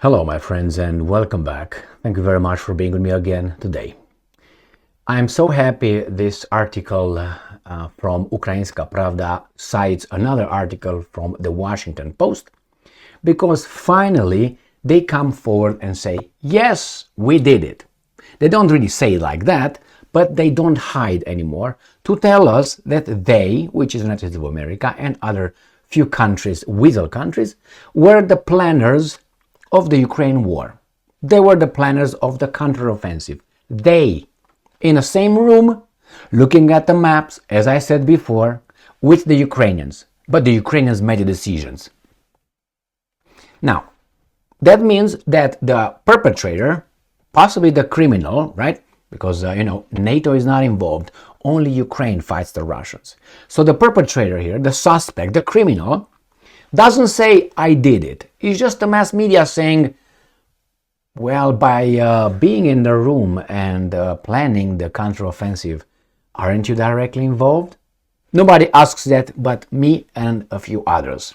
Hello, my friends, and welcome back. Thank you very much for being with me again today. I'm so happy this article from Ukrainska Pravda cites another article from the Washington Post, because finally they come forward and say, yes, we did it. They don't really say it like that, but they don't hide anymore to tell us that they, which is the United States of America and other few countries, weasel countries, were the planners of the Ukraine war. They were the planners of the counteroffensive. They, in the same room, looking at the maps, as I said before, with the Ukrainians. But the Ukrainians made the decisions. Now, that means that the perpetrator, possibly the criminal, right? Because, NATO is not involved. Only Ukraine fights the Russians. So the perpetrator here, the suspect, the criminal, doesn't say, I did it. It's just the mass media saying, well, by being in the room and planning the counteroffensive, aren't you directly involved? Nobody asks that but me and a few others.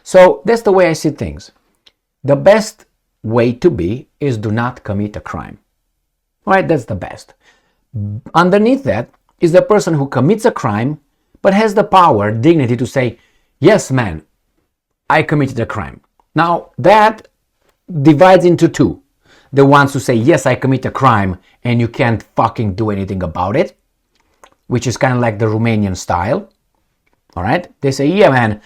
So that's the way I see things. The best way to be is do not commit a crime. All right, that's the best. Underneath that is the person who commits a crime but has the power, dignity to say, yes, man, I committed a crime. Now, that divides into two. The ones who say, yes, I commit a crime and you can't fucking do anything about it, which is kind of like the Romanian style. All right? They say, yeah, man,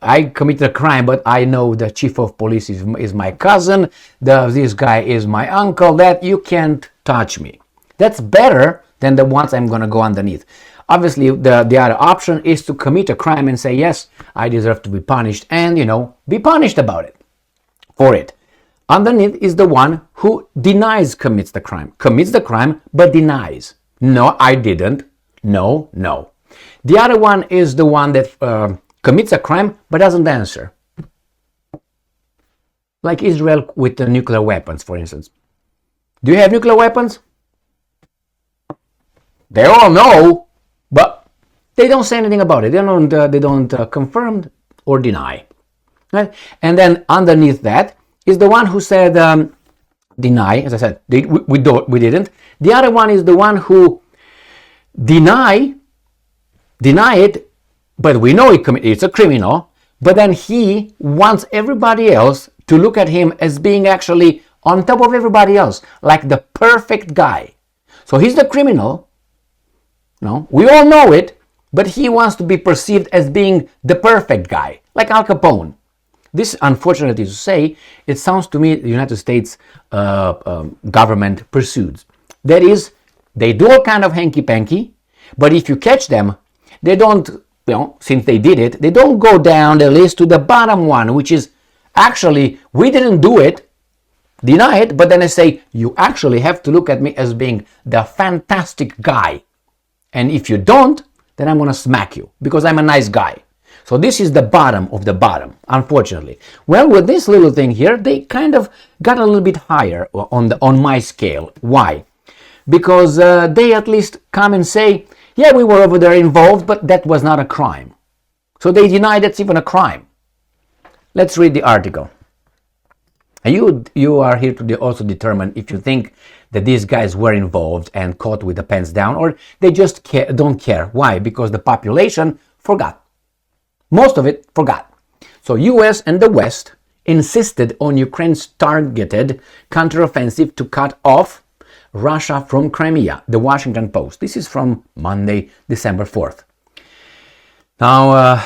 I committed a crime, but I know the chief of police is my cousin, this guy is my uncle, that you can't touch me. That's better than the ones I'm going to go underneath. Obviously, the other option is to commit a crime and say, yes, I deserve to be punished, and, be punished about it, for it. Underneath is the one who denies commits the crime, but denies. No, I didn't. No. The other one is the one that commits a crime, but doesn't answer. Like Israel with the nuclear weapons, for instance. Do you have nuclear weapons? They all know. But they don't say anything about it. They don't confirm or deny. Right? And then underneath that is the one who said deny. As I said, we didn't. The other one is the one who deny it, but we know it's a criminal. But then he wants everybody else to look at him as being actually on top of everybody else, like the perfect guy. So he's the criminal. No, we all know it, but he wants to be perceived as being the perfect guy, like Al Capone. This, unfortunately to say, it sounds to me the United States government pursues. That is, they do all kind of hanky-panky, but if you catch them, they don't, since they did it, they don't go down the list to the bottom one, which is actually, we didn't do it, deny it, but then they say, you actually have to look at me as being the fantastic guy. And if you don't, then I'm going to smack you because I'm a nice guy. So this is the bottom of the bottom, unfortunately. Well, with this little thing here, they kind of got a little bit higher on my scale. Why? Because they at least come and say, yeah, we were over there involved, but that was not a crime. So they deny that's even a crime. Let's read the article. You are here to also determine if you think that these guys were involved and caught with the pants down, or they just don't care. Why? Because the population forgot. Most of it forgot. So US and the West insisted on Ukraine's targeted counteroffensive to cut off Russia from Crimea, the Washington Post. This is from Monday, December 4th. Now,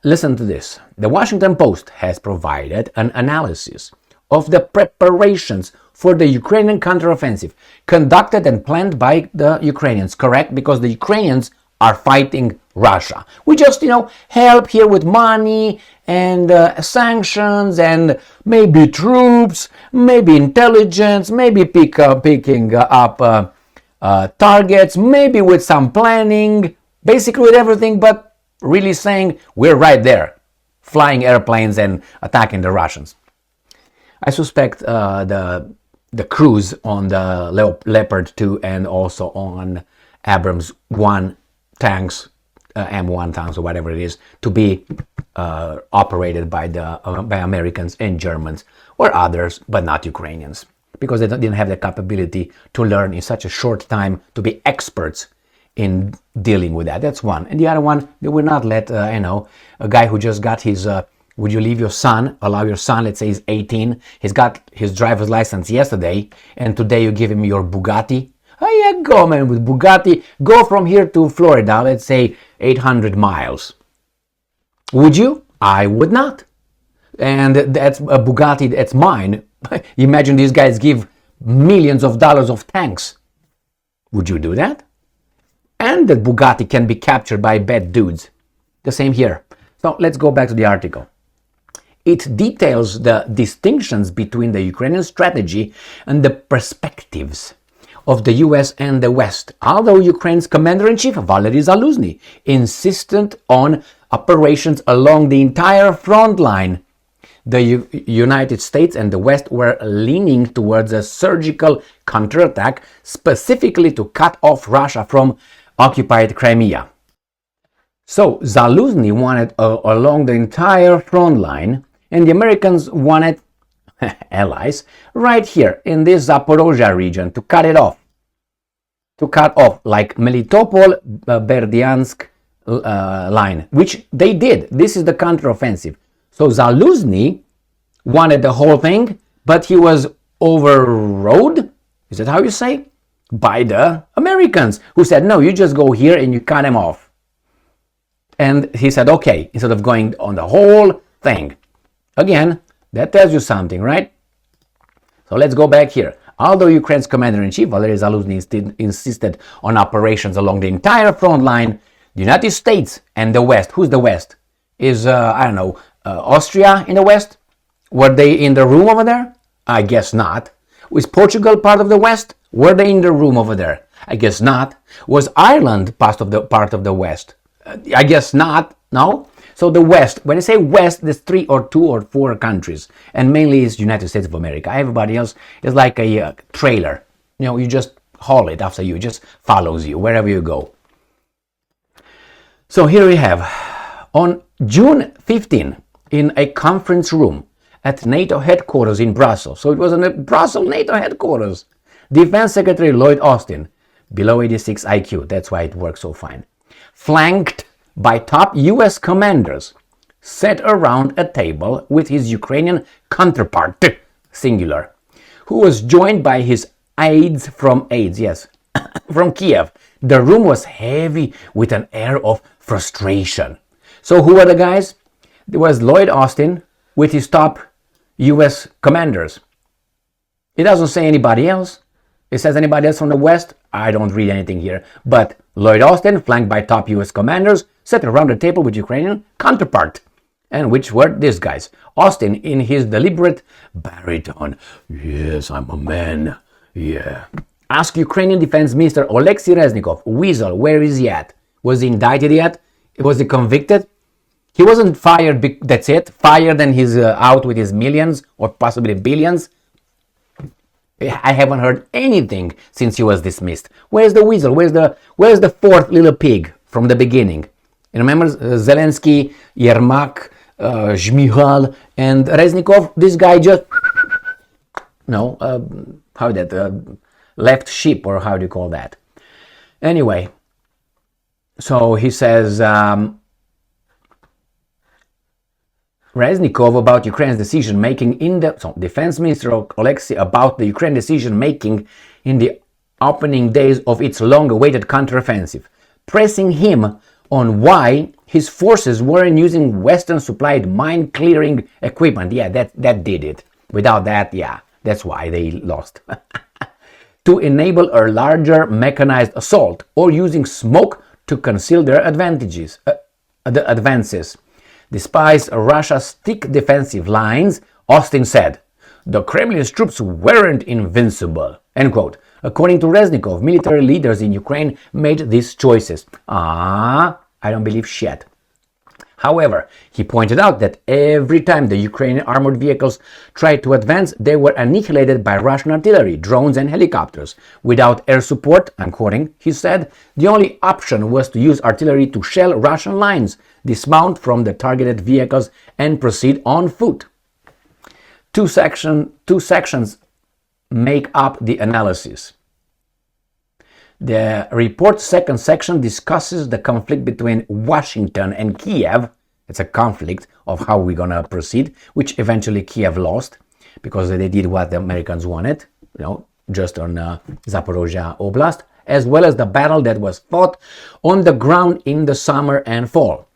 listen to this. The Washington Post has provided an analysis of the preparations for the Ukrainian counteroffensive conducted and planned by the Ukrainians, correct? Because the Ukrainians are fighting Russia. We just, help here with money and sanctions and maybe troops, maybe intelligence, maybe picking up targets, maybe with some planning, basically with everything, but really saying we're right there, flying airplanes and attacking the Russians. I suspect the crews on the Leopard 2 and also on Abrams 1 tanks M1 tanks or whatever it is to be operated by Americans and Germans or others, but not Ukrainians, because they didn't have the capability to learn in such a short time to be experts in dealing with that. That's one. And the other one, they will not let a guy who just got his would you leave your son, allow your son, let's say he's 18, he's got his driver's license yesterday, and today you give him your Bugatti. Oh yeah, go man, with Bugatti, go from here to Florida, let's say 800 miles. Would you? I would not. And that's a Bugatti, that's mine. Imagine these guys give millions of dollars of tanks. Would you do that? And that Bugatti can be captured by bad dudes. The same here. So let's go back to the article. It details the distinctions between the Ukrainian strategy and the perspectives of the US and the West, although Ukraine's commander-in-chief, Valery Zaluzhny, insisted on operations along the entire front line. The United States and the West were leaning towards a surgical counterattack, specifically to cut off Russia from occupied Crimea. So Zaluzhny wanted along the entire front line, and the Americans wanted allies right here in this Zaporozhye region to cut it off. To cut off like Melitopol, Berdyansk line, which they did. This is the counteroffensive. So Zaluzhny wanted the whole thing, but he was overrode, is that how you say? By the Americans, who said, no, you just go here and you cut him off. And he said, okay, instead of going on the whole thing. Again, that tells you something, right? So let's go back here. Although Ukraine's commander-in-chief, Valery Zaluzhny, insisted on operations along the entire front line, the United States and the West, who's the West? Is, Austria in the West? Were they in the room over there? I guess not. Was Portugal part of the West? Were they in the room over there? I guess not. Was Ireland part of the West? I guess not. No? So the West, when I say West, there's 3 or 2 or 4 countries, and mainly it's United States of America. Everybody else is like a trailer. You just haul it after you, it just follows you wherever you go. So here we have, on June 15, in a conference room at NATO headquarters in Brussels. So it was in the Brussels NATO headquarters. Defense Secretary Lloyd Austin, below 86 IQ, that's why it works so fine, flanked by top US commanders, sat around a table with his Ukrainian counterpart, singular, who was joined by his aides from from Kiev. The room was heavy with an air of frustration. So who were the guys? There was Lloyd Austin with his top US commanders. It doesn't say anybody else. It says anybody else from the West? I don't read anything here. But Lloyd Austin, flanked by top US commanders, sat around the table with Ukrainian counterpart. And which were these guys? Austin, in his deliberate baritone, yes, I'm a man, yeah. Asked Ukrainian Defense Minister Oleksiy Reznikov, Weasel, where is he at? Was he indicted yet? Was he convicted? He wasn't fired, that's it. Fired and he's out with his millions or possibly billions. I haven't heard anything since he was dismissed. Where's the Weasel? Where's the fourth little pig from the beginning? You remember Zelensky, Yermak, Zhmyhal, and Reznikov? This guy just, left ship, or how do you call that? Anyway, so he says, Reznikov about Ukraine's decision-making Defense Minister Oleksiy about the Ukraine decision-making in the opening days of its long-awaited counteroffensive, pressing him on why his forces weren't using Western-supplied mine-clearing equipment. Yeah, that did it. Without that, yeah, that's why they lost. To enable a larger mechanized assault, or using smoke to conceal their advances. Despite Russia's thick defensive lines, Austin said, the Kremlin's troops weren't invincible, end quote. According to Reznikov, military leaders in Ukraine made these choices. I don't believe shit. However, he pointed out that every time the Ukrainian armored vehicles tried to advance, they were annihilated by Russian artillery, drones and helicopters. Without air support, I'm quoting, he said, the only option was to use artillery to shell Russian lines, dismount from the targeted vehicles and proceed on foot. Two sections make up the analysis. The report's second section discusses the conflict between Washington and Kiev. It's a conflict of how we're gonna proceed, which eventually Kiev lost because they did what the Americans wanted, just on Zaporozhye Oblast, as well as the battle that was fought on the ground in the summer and fall.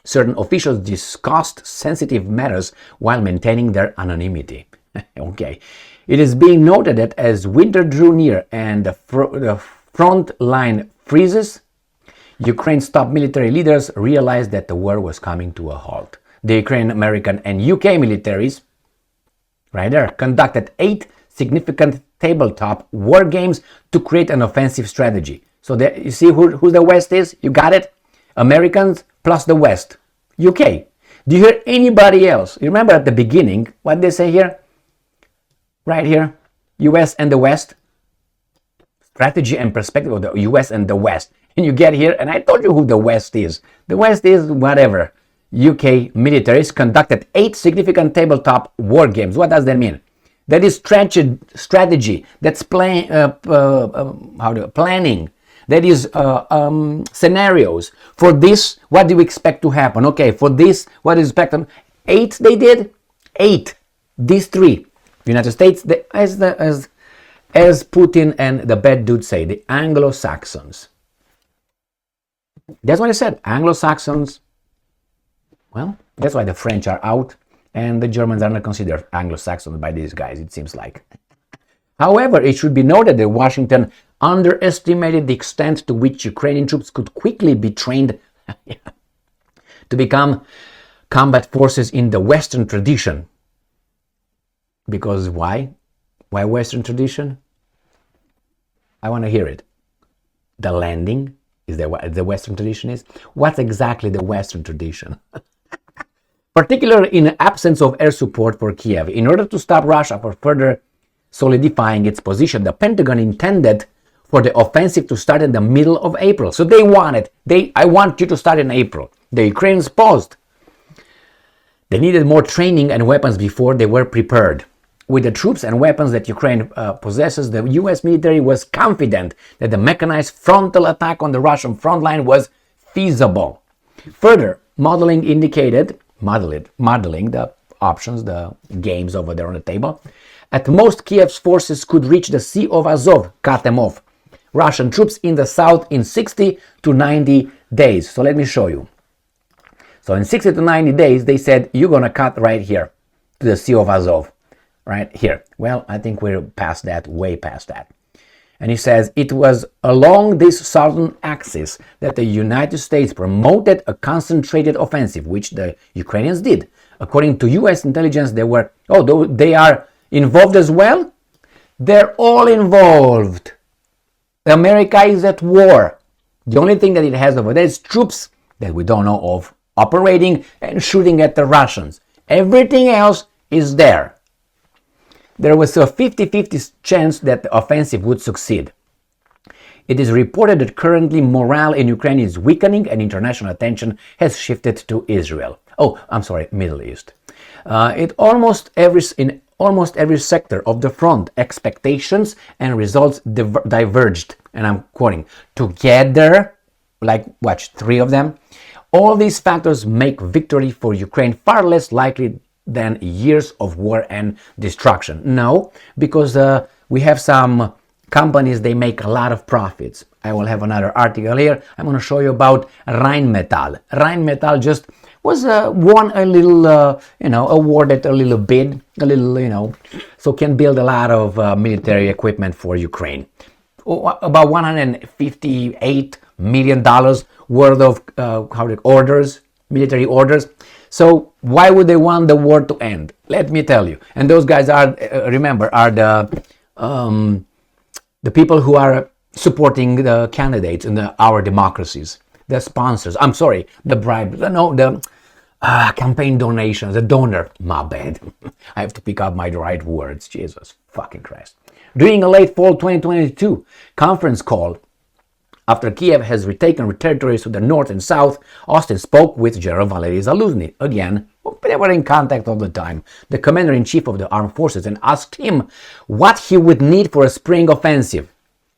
Certain officials discussed sensitive matters while maintaining their anonymity. Okay. It is being noted that as winter drew near and the front line freezes, Ukraine's top military leaders realized that the war was coming to a halt. The Ukrainian, American, and UK militaries, right there, conducted 8 significant tabletop war games to create an offensive strategy. So you see who the West is? You got it? Americans plus the West. UK. Do you hear anybody else? You remember at the beginning what they say here? Right here, US and the West, strategy and perspective of the US and the West. And you get here, and I told you who the West is. The West is whatever. UK militaries conducted 8 significant tabletop war games. What does that mean? That is strategy. That's planning. That is scenarios. For this, what do you expect to happen? Okay, for this, what is expected? 8 they did? 8. These 3. United States, as Putin and the bad dude say, the Anglo-Saxons. That's what I said, Anglo-Saxons. Well, that's why the French are out and the Germans are not considered Anglo-Saxons by these guys, it seems like. However, it should be noted that Washington underestimated the extent to which Ukrainian troops could quickly be trained to become combat forces in the Western tradition. Because why? Why Western tradition? I want to hear it. The landing is what the Western tradition is. What's exactly the Western tradition? Particularly in the absence of air support for Kiev. In order to stop Russia from further solidifying its position, the Pentagon intended for the offensive to start in the middle of April. So they wanted, I want you to start in April. The Ukrainians paused. They needed more training and weapons before they were prepared. With the troops and weapons that Ukraine possesses, the US military was confident that the mechanized frontal attack on the Russian front line was feasible. Further, modeling the options, the games over there on the table. At most, Kiev's forces could reach the Sea of Azov, cut them off. Russian troops in the south in 60 to 90 days. So let me show you. So in 60 to 90 days, they said, you're going to cut right here to the Sea of Azov. Right here. Well, I think we're past that, way past that. And he says it was along this southern axis that the United States promoted a concentrated offensive, which the Ukrainians did. According to US intelligence, they are involved as well. They're all involved. America is at war. The only thing that it has over there is troops that we don't know of operating and shooting at the Russians. Everything else is there. There was a 50-50 chance that the offensive would succeed. It is reported that currently morale in Ukraine is weakening and international attention has shifted to Israel. Middle East. In almost every sector of the front, expectations and results diverged. And I'm quoting, together, watch 3 of them. All these factors make victory for Ukraine far less likely than years of war and destruction. No, because we have some companies, they make a lot of profits. I will have another article here. I'm going to show you about Rheinmetall. Rheinmetall just was won a little, awarded a little bid, so can build a lot of military equipment for Ukraine. About $158 million worth of orders, military orders. So why would they want the war to end? Let me tell you. And those guys are the people who are supporting the candidates in our democracies. the sponsors. I'm sorry, the bribe. No, the campaign donations, the donor. My bad. I have to pick up my right words. Jesus fucking Christ. During a late fall 2022 conference call, after Kiev has retaken territories to the north and south, Austin spoke with General Valery Zaluzny. Again, they were in contact all the time, the commander-in-chief of the armed forces, and asked him what he would need for a spring offensive.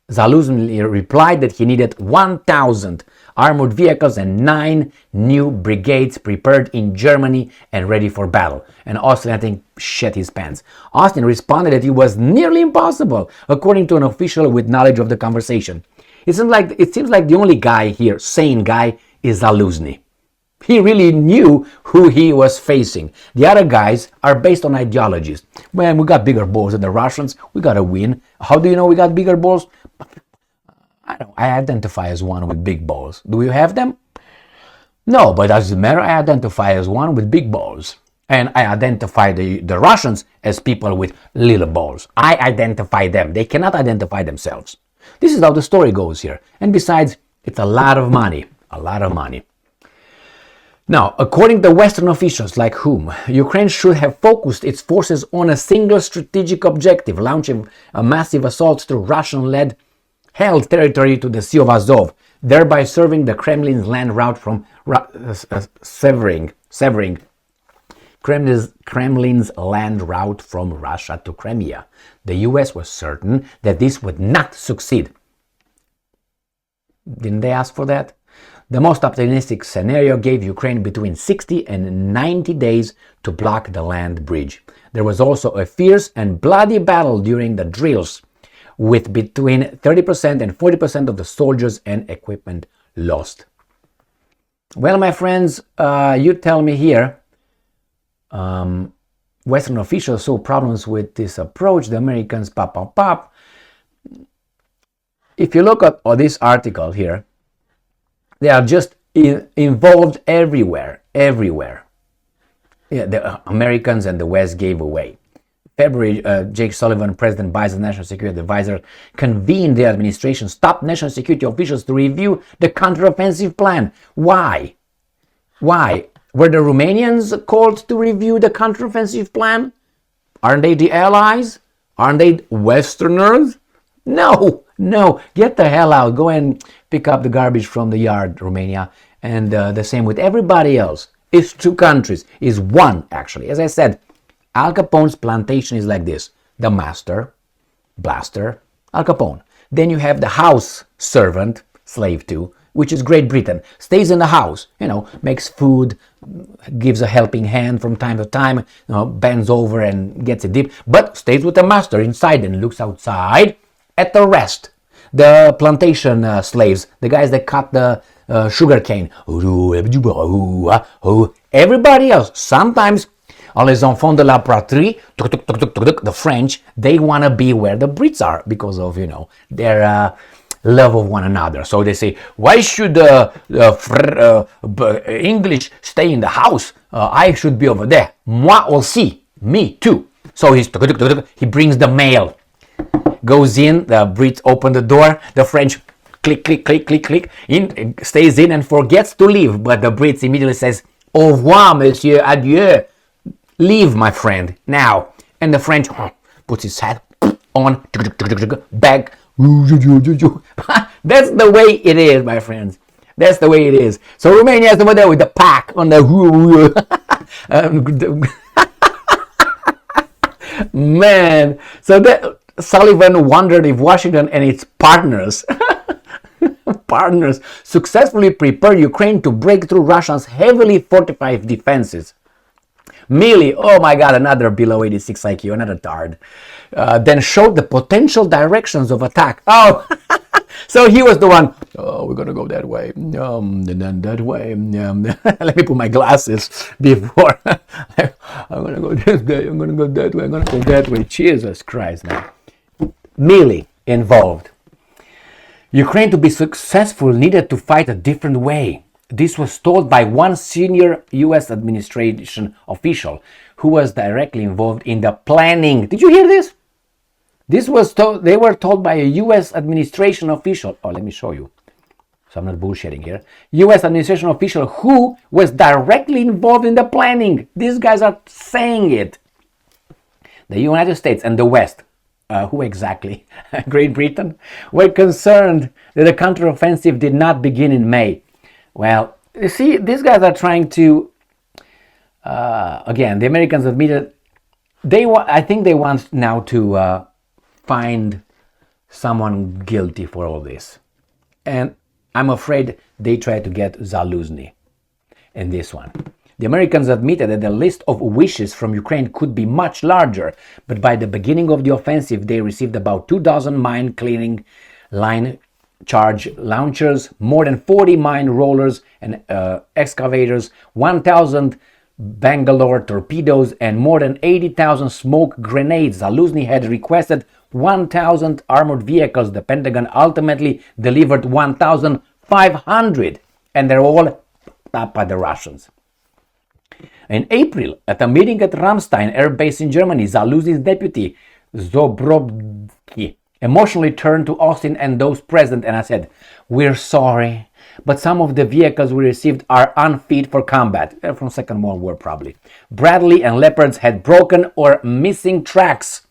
Zaluzny replied that he needed 1,000 armored vehicles and 9 new brigades prepared in Germany and ready for battle. And Austin, I think, shit his pants. Austin responded that it was nearly impossible, according to an official with knowledge of the conversation. It seems like the only guy here, sane guy, is Zaluzny. He really knew who he was facing. The other guys are based on ideologies. Man, we got bigger balls than the Russians. We gotta win. How do you know we got bigger balls? I identify as one with big balls. Do you have them? No, but doesn't matter. I identify as one with big balls. And I identify the Russians as people with little balls. I identify them. They cannot identify themselves. This is how the story goes here. And besides, it's a lot of money. A lot of money. Now, according to Western officials like whom, Ukraine should have focused its forces on a single strategic objective, launching a massive assault through Russian-led held territory to the Sea of Azov, thereby serving the Kremlin's land route from severing Kremlin's land route from Russia to Crimea. The US was certain that this would not succeed. Didn't they ask for that? The most optimistic scenario gave Ukraine between 60 and 90 days to block the land bridge. There was also a fierce and bloody battle during the drills, with between 30% and 40% of the soldiers and equipment lost. Well, my friends, you tell me here, Western officials saw problems with this approach, the Americans pop. If you look at this article here, they are just involved everywhere. Yeah, the Americans and the West gave away. February, Jake Sullivan, President Biden's national security advisor, convened the administration's top national security officials to review the counteroffensive plan. Why? Were the Romanians called to review the counteroffensive plan? Aren't they the allies? Aren't they Westerners? No. Get the hell out. Go and pick up the garbage from the yard, Romania. And the same with everybody else. It's 2 countries. It's one, actually. As I said, Al Capone's plantation is like this. The master, blaster, Al Capone. Then you have the house servant, slave to, which is Great Britain. Stays in the house, makes food, gives a helping hand from time to time, bends over and gets a dip, but stays with the master inside and looks outside at the rest. The plantation slaves, the guys that cut the sugar cane. Everybody else, sometimes les enfants de la patrie, the French, they want to be where the Brits are because of, their love of one another. So they say, why should English stay in the house? I should be over there. Moi aussi. Me too. So he brings the mail. Goes in, the Brits open the door, the French click, stays in and forgets to leave. But the Brits immediately says, au revoir, monsieur, adieu. Leave, my friend, now. And the French puts his hat on, back. That's the way it is, my friends. That's the way it is. So Romania is over there with the pack on the man. So that Sullivan wondered if Washington and its partners successfully prepared Ukraine to break through Russia's heavily fortified defenses. Milley, oh my God, another below 86 IQ, another tard. Then showed the potential directions of attack. Oh, so he was the one. Oh, we're gonna go that way, and then that way. Let me put my glasses before. I'm gonna go this way. I'm gonna go that way. I'm gonna go that way. Jesus Christ! Now, Milley involved. Ukraine to be successful needed to fight a different way. This was told by one senior US administration official who was directly involved in the planning. Did you hear this? This was told, they were told by a US administration official. Oh, let me show you. so I'm not bullshitting here, US administration official who was directly involved in the planning. These guys are saying it. The United States and the West, who exactly? Great Britain, were concerned that the counteroffensive did not begin in May. Well, you see, these guys are trying to, again, the Americans admitted, I think they want now to find someone guilty for all this. And I'm afraid they tried to get Zaluzny in this one. The Americans admitted that the list of wishes from Ukraine could be much larger, but by the beginning of the offensive, they received about 2,000 mine-clearing line charge launchers, more than 40 mine rollers and excavators, 1,000 Bangalore torpedoes, and more than 80,000 smoke grenades. Zaluzny had requested 1,000 armored vehicles. The Pentagon ultimately delivered 1,500, and they're all up by the Russians. In April, at a meeting at Ramstein Air Base in Germany, Zaluzny's deputy, Zobrowski, emotionally turned to Austin and those present and I said, "We're sorry, but some of the vehicles we received are unfit for combat." They're from Second World War probably. Bradley and Leopards had broken or missing tracks.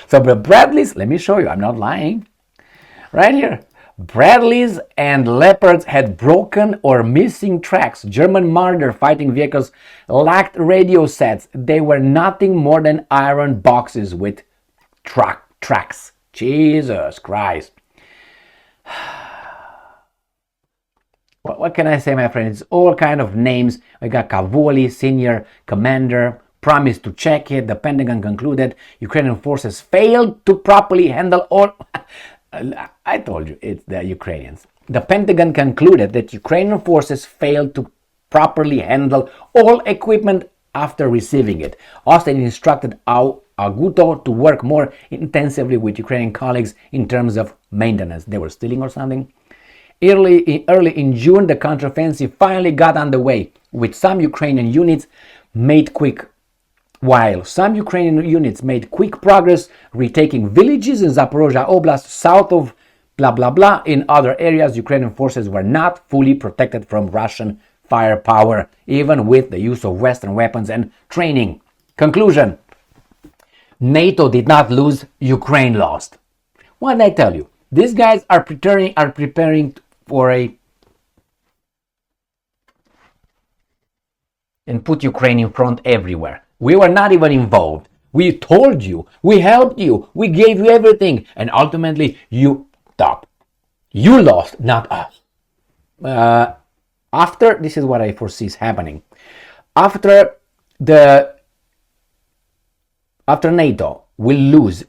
So the Bradleys, let me show you, I'm not lying. Right here. Bradleys and Leopards had broken or missing tracks. German Marder fighting vehicles lacked radio sets. They were nothing more than iron boxes with tracks. Jesus Christ. What can I say, my friend? It's all kind of names. We got Cavoli, senior commander, promised to check it. The Pentagon concluded Ukrainian forces failed to properly handle all... I told you, it's the Ukrainians. The Pentagon concluded that Ukrainian forces failed to properly handle all equipment after receiving it. Austin instructed Aguto to work more intensively with Ukrainian colleagues in terms of maintenance. They were stealing or something. Early in June, the counteroffensive finally got underway, with some Ukrainian units made quick progress, retaking villages in Zaporozhye Oblast south of blah blah blah. In other areas, Ukrainian forces were not fully protected from Russian firepower, even with the use of Western weapons and training. Conclusion: NATO did not lose, Ukraine lost. What did I tell you? These guys are preparing for and put Ukraine in front everywhere. We were not even involved. We told you, we helped you, we gave you everything, and ultimately you stopped. You lost, not us. After, this is what I foresee is happening. After NATO will lose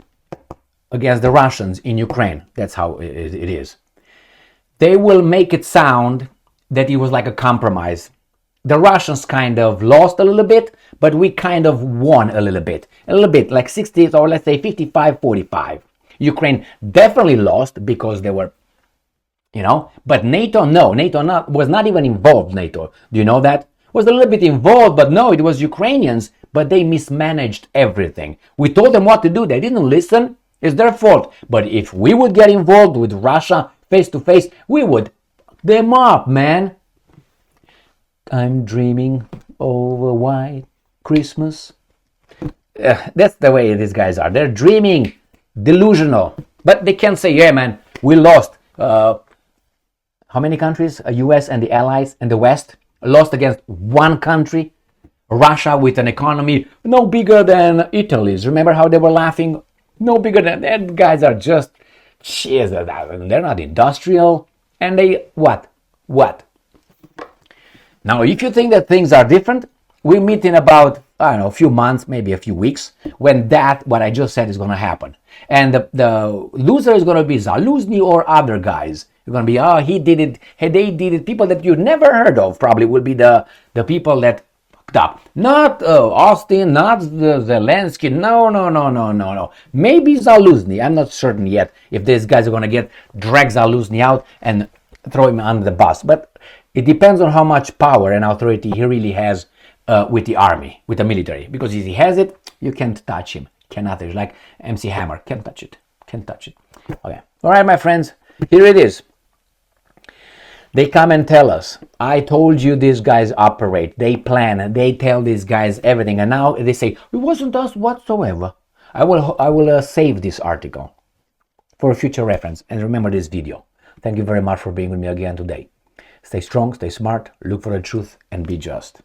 against the Russians in Ukraine, that's how it is. They will make it sound that it was like a compromise. The Russians kind of lost a little bit, but we kind of won a little bit, like 60 or let's say 55-45. Ukraine definitely lost because they were, but NATO, no, NATO was not even involved. NATO, do you know that? Was a little bit involved, but no, it was Ukrainians, but they mismanaged everything. We told them what to do, they didn't listen. It's their fault. But if we would get involved with Russia face to face, we would fuck them up, man. I'm dreaming of a white Christmas. That's the way these guys are. They're dreaming, delusional. But they can't say, yeah, man, we lost. How many countries? US and the Allies and the West lost against one country. Russia with an economy no bigger than Italy's. Remember how they were laughing? No bigger than that. Guys are just, they're not industrial. And they, what? Now, if you think that things are different, we meet in about, a few months, maybe a few weeks, when what I just said is going to happen. And the loser is going to be Zaluzny or other guys. You're going to be, he did it, they did it. People that you never heard of probably will be the people that fucked up. Not Austin, not Zelensky. No. Maybe Zaluzny. I'm not certain yet if these guys are going to drag Zaluzny out and throw him under the bus. But it depends on how much power and authority he really has with the army, with the military. Because if he has it, you can't touch him. Cannot. It's like MC Hammer. Can't touch it. Okay. All right, my friends. Here it is. They come and tell us, I told you these guys operate, they plan, they tell these guys everything, and now they say, it wasn't us whatsoever. I will save this article for future reference, and remember this video. Thank you very much for being with me again today. Stay strong, stay smart, look for the truth, and be just.